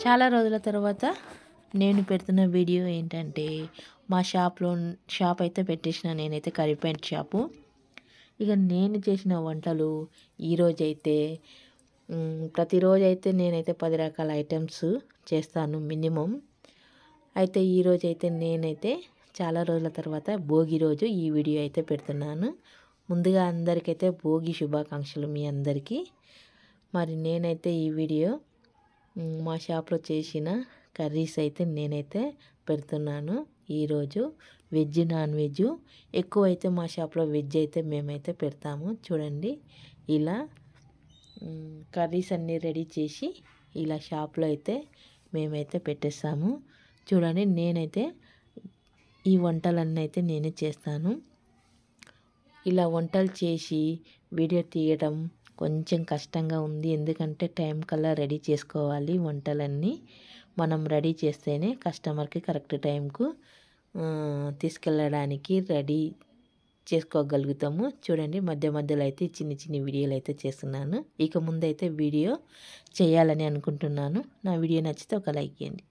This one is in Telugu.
చాలా రోజుల తర్వాత నేను పెడుతున్న వీడియో ఏంటంటే మా షాప్ అయితే పెట్టేసిన నేనైతే కర్రీ పాయింట్ షాపు. ఇక నేను చేసిన వంటలు ఈరోజైతే ప్రతిరోజైతే నేనైతే 10 రకాల ఐటమ్స్ చేస్తాను మినిమం. అయితే ఈరోజైతే నేనైతే చాలా రోజుల తర్వాత భోగి రోజు ఈ వీడియో అయితే పెడుతున్నాను. ముందుగా అందరికైతే భోగి శుభాకాంక్షలు మీ అందరికీ. మరి నేనైతే ఈ వీడియో మా షాప్లో చేసిన కర్రీస్ అయితే నేనైతే పెడుతున్నాను. ఈరోజు వెజ్ నాన్ వెజ్ ఎక్కువైతే మా షాప్లో వెజ్ అయితే మేమైతే పెడతాము. చూడండి, ఇలా కర్రీస్ అన్నీ రెడీ చేసి ఇలా షాప్లో అయితే మేమైతే పెట్టేస్తాము. చూడండి, నేనైతే ఈ వంటలన్నీ అయితే నేనే చేస్తాను. ఇలా వంటలు చేసి వీడియో తీయడం కొంచెం కష్టంగా ఉంది. ఎందుకంటే టైం కల్లా రెడీ చేసుకోవాలి. వంటలన్నీ మనం రెడీ చేస్తేనే కస్టమర్కి కరెక్ట్ టైంకు తీసుకెళ్ళడానికి రెడీ చేసుకోగలుగుతాము. చూడండి, మధ్య మధ్యలో అయితే చిన్ని చిన్ని వీడియోలు అయితే చేస్తున్నాను. ఇక ముందైతే వీడియో చేయాలని అనుకుంటున్నాను. నా వీడియో నచ్చితే ఒక లైక్ చేయండి.